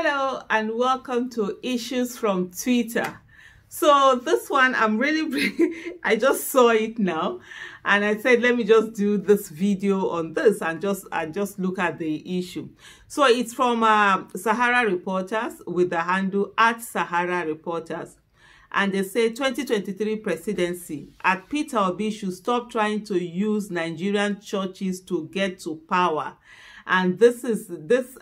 Hello and welcome to Issues from Twitter. So this one, I just saw it now and I said, let me just do this video on this and just look at the issue. So it's from Sahara Reporters with the handle @SaharaReporters. And they say 2023 presidency at Peter Obi should stop trying to use Nigerian churches to get to power. And this,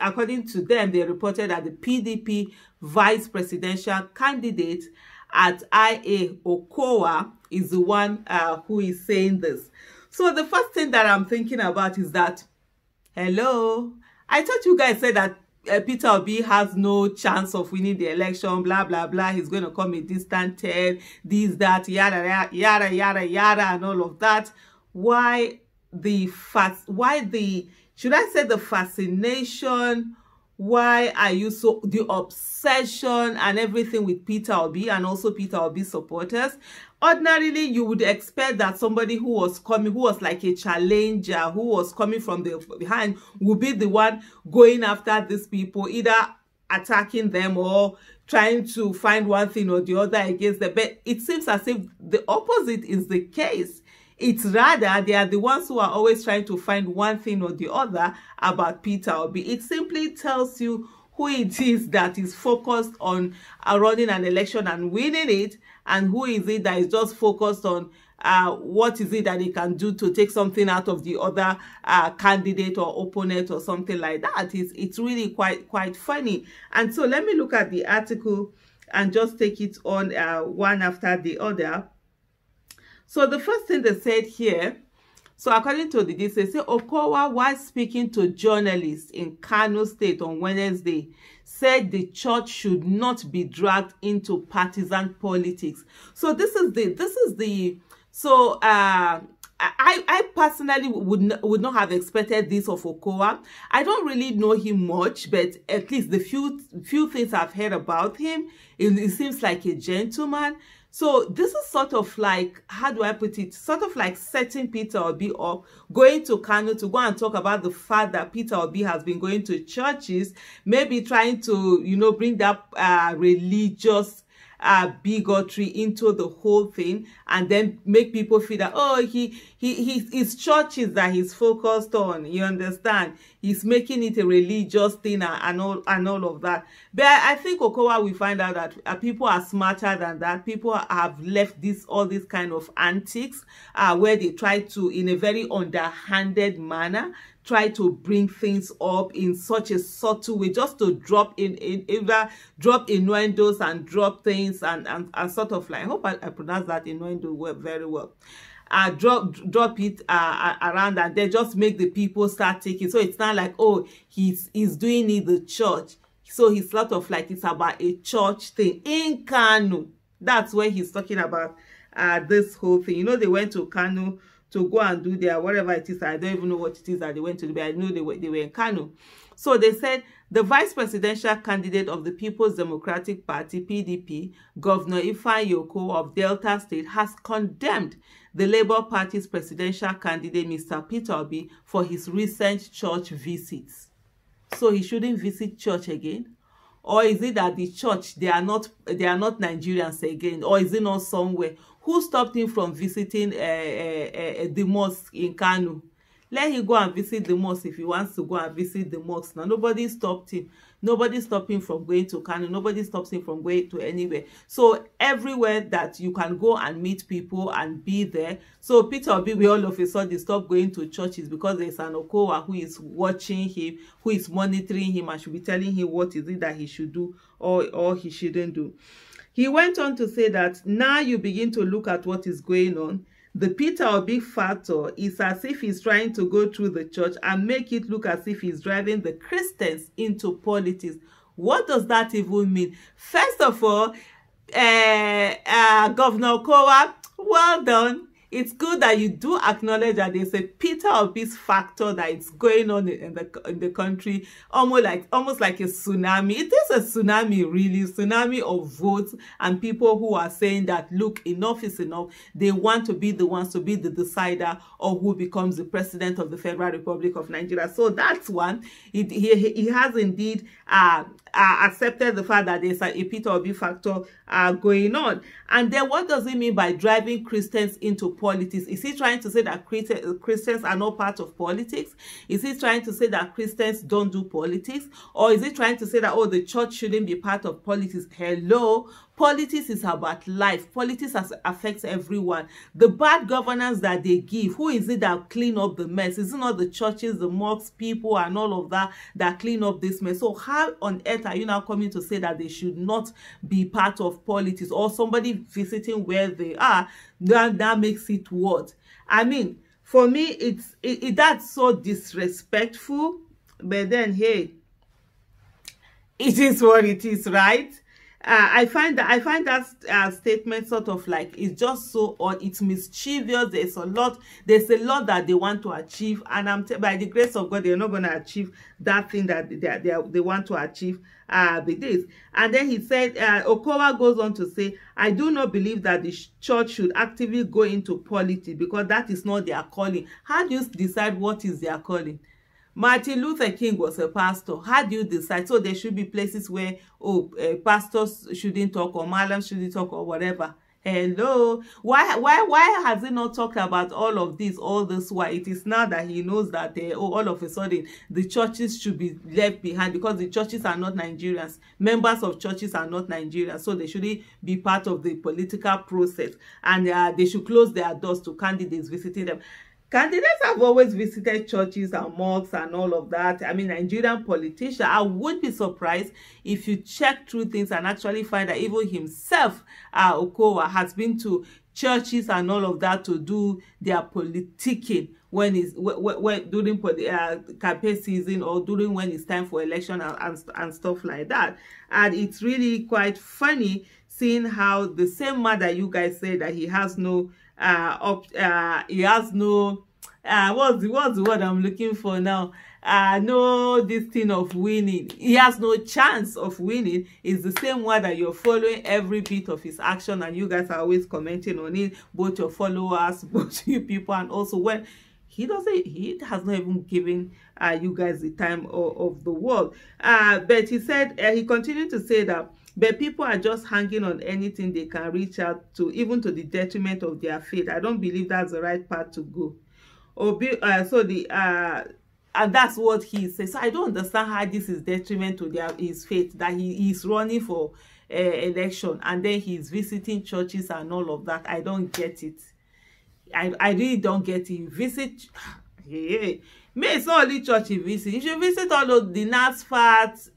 according to them, they reported that the PDP vice presidential candidate at IA Okowa is the one who is saying this. So the first thing that I'm thinking about is that, hello, I thought you guys said that Peter Obi has no chance of winning the election, blah, blah, blah. He's going to come a distant third, this, that, yada, yada, yada, yada, and all of that. Should I say the fascination? Why are you so, the obsession and everything with Peter Obi and also Peter Obi supporters? Ordinarily, you would expect that somebody who was like a challenger, who was coming from the behind, would be the one going after these people, either attacking them or trying to find one thing or the other against them. But it seems as if the opposite is the case. It's rather they are the ones who are always trying to find one thing or the other about Peter Obi. It simply tells you who it is that is focused on running an election and winning it, and who is it that is just focused on what is it that they can do to take something out of the other candidate or opponent or something like that. It's really quite funny. And so let me look at the article and just take it on one after the other. So the first thing they said here, so according to the they say Okowa, while speaking to journalists in Kano State on Wednesday, said the church should not be dragged into partisan politics. So I personally would not have expected this of Okowa. I don't really know him much, but at least the few things I've heard about him, it seems like a gentleman. So this is sort of like, how do I put it? Sort of like setting Peter Obi up, going to Kano to go and talk about the fact that Peter Obi has been going to churches, maybe trying to, bring that religious bigotry into the whole thing, and then make people feel that, oh, his churches that he's focused on, you understand, he's making it a religious thing and all of that. But I think Okowa will find out that people are smarter than that. People have left all these kind of antics where they try to, in a very underhanded manner, try to bring things up in such a subtle way, just to drop innuendos and drop things and sort of like, I hope I pronounce that innuendo very well. Drop it around, and they just make the people start taking. So it's not like, oh, he's doing it the church. So he's sort of like, it's about a church thing in Kano. That's where he's talking about this whole thing. They went to Kano to go and do their whatever it is. I don't even know what it is that they went to do, but I know they were in Kano. So they said the vice presidential candidate of the People's Democratic Party, PDP, Governor Ifeanyi Okowa of Delta State, has condemned the Labour Party's presidential candidate, Mr. Peter Obi, for his recent church visits. So he shouldn't visit church again? Or is it that the church, they are not Nigerians again? Or is it not somewhere? Who stopped him from visiting the mosque in Kano? Let him go and visit the mosque if he wants to go and visit the mosque. Now, nobody stopped him. Nobody stopped him from going to Kano. Nobody stops him from going to anywhere. So everywhere that you can go and meet people and be there. So Peter Obi will all of a sudden stop going to churches because there's an Okowa who is watching him, who is monitoring him and should be telling him what is it that he should do or he shouldn't do. He went on to say that now you begin to look at what is going on. The Peter Obi factor is as if he's trying to go through the church and make it look as if he's driving the Christians into politics. What does that even mean? First of all, Governor Okowa, well done. it's good that you do acknowledge that there's a Peter Obi's factor that is going on in the country, almost like a tsunami. It is a tsunami, really, tsunami of votes and people who are saying that, look, enough is enough. They want to be the ones to be the decider of who becomes the president of the Federal Republic of Nigeria. So that's one. He has indeed accepted the fact that there's a Peter Obi factor going on. And then what does he mean by driving Christians into politics? Is he trying to say that Christians are not part of politics? Is he trying to say that Christians don't do politics? Or is he trying to say that, oh, the church shouldn't be part of politics? Hello? Politics is about life. Politics affects everyone. The bad governance that they give, who is it that clean up the mess? Is it not the churches, the mosques, people, and all of that clean up this mess? So how on earth are you now coming to say that they should not be part of politics, or somebody visiting where they are? That makes it what? I mean, for me, that's so disrespectful. But then, hey, it is what it is, right? I find that statement sort of like, it's just so odd. It's mischievous. There's a lot that they want to achieve, and by the grace of God, they're not going to achieve that thing that they want to achieve with this. And then he said, Okowa goes on to say, I do not believe that the church should actively go into politics, because that is not their calling. How do you decide what is their calling? Martin Luther King was a pastor. How do you decide? So there should be places where, pastors shouldn't talk, or malams shouldn't talk, or whatever. Hello? Why has he not talked about all of this, all this? Why it is now that he knows that all of a sudden the churches should be left behind, because the churches are not Nigerians. Members of churches are not Nigerians, so they shouldn't be part of the political process, and they should close their doors to candidates visiting them. Candidates have always visited churches and mosques and all of that. I mean, Nigerian politicians, I would be surprised if you check through things and actually find that even himself, Okowa, has been to churches and all of that to do their politicking when during campaign season, or during when it's time for election and stuff like that. And it's really quite funny seeing how the same man that you guys say that he has no he has no what's the word I'm looking for now? No, this thing of winning. He has no chance of winning. Is the same one that you're following every bit of his action, and you guys are always commenting on it, both your followers, both you people, and also when he has not even given you guys the time of the world. But he said, he continued to say that, but people are just hanging on anything they can reach out to, even to the detriment of their faith. I don't believe that's the right path to go. And that's what he says. So I don't understand how this is detriment to his faith, that he is running for election and then he's visiting churches and all of that. I don't get it. I really don't get it. Visit, yeah. Me, it's not only church he visit. You should visit all of the NASFAT,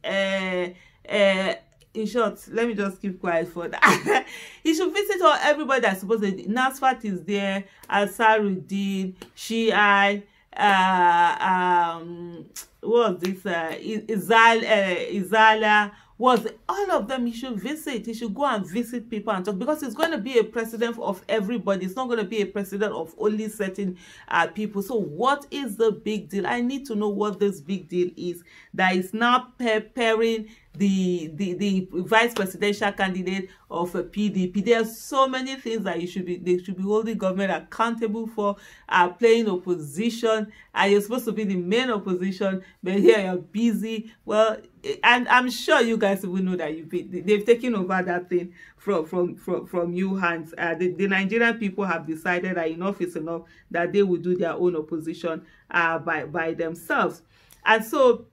in short, let me just keep quiet for that. You should visit everybody that's supposed to. NASFAT is there, Ansarudeen, Shii, what's this? Izala. Was all of them. He should visit. He should go and visit people and talk, because it's going to be a president of everybody. It's not going to be a president of only certain people. So what is the big deal? I need to know what this big deal is that is now preparing the vice presidential candidate of a PDP. There are so many things that they should be holding government accountable for. Playing opposition, and you're supposed to be the main opposition, but here you're busy. Well, and I'm sure you guys will know that they've taken over that thing from you hands. The Nigerian people have decided that enough is enough, that they will do their own opposition by themselves. And so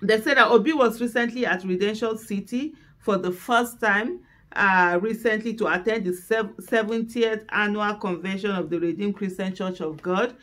they said that Obi was recently at Redemption City for the first time recently to attend the 70th annual convention of the Redeemed Christian Church of God.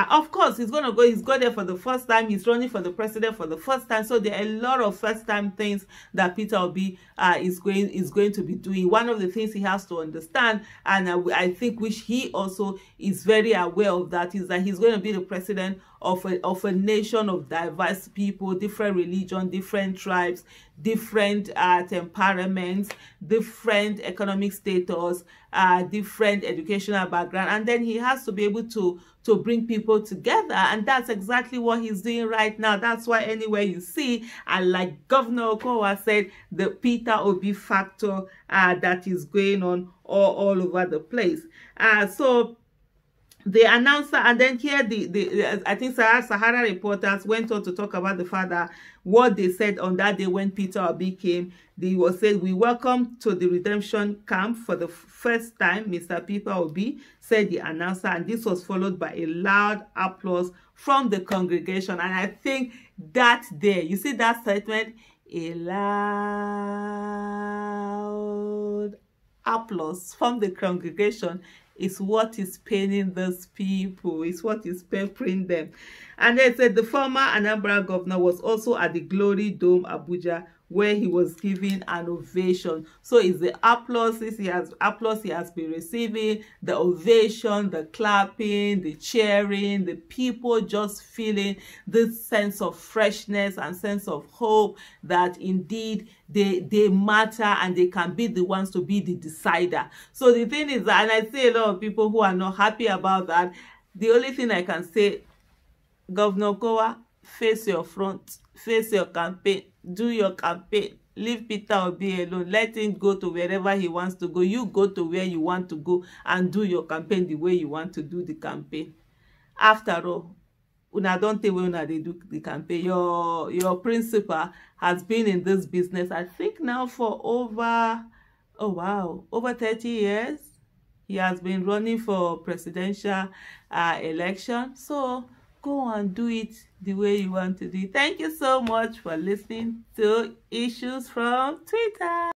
Of course, he's got there for the first time. He's running for the president for the first time. So there are a lot of first-time things that Peter Obi is going to be doing. One of the things he has to understand, and I think which he also is very aware of, that is that he's going to be the president of a nation of diverse people, different religion, different tribes, different temperaments, different economic status, different educational background, and then he has to be able to bring people together, and that's exactly what he's doing right now. That's why anywhere you see, and like Governor Okowa said, the Peter Obi factor that is going on all over the place. So the announcer, and then here I think Sahara reporters went on to talk about the fact that what they said on that day when Peter Obi came. They was said, "We welcome to the redemption camp for the first time, Mr. Peter Obi," said the announcer, and this was followed by a loud applause from the congregation. And I think that there, you see that statement, a loud applause from the congregation, is what is paining those people, is what is peppering them. And they said the former Anambra governor was also at the Glory Dome, Abuja, where he was giving an ovation. So it's the applause he has been receiving, the ovation, the clapping, the cheering, the people just feeling this sense of freshness and sense of hope that indeed they matter and they can be the ones to be the decider. So the thing is that, and I see a lot of people who are not happy about that. The only thing I can say, Governor Okowa, face your front, face your campaign, do your campaign, leave Peter Obi alone, let him go to wherever he wants to go. You go to where you want to go and do your campaign the way you want to do the campaign. After all, una don't tell when they do the campaign. Your principal has been in this business, I think now for over 30 years. He has been running for presidential election. So go and do it the way you want to do it. Thank you so much for listening to Issues from Twitter.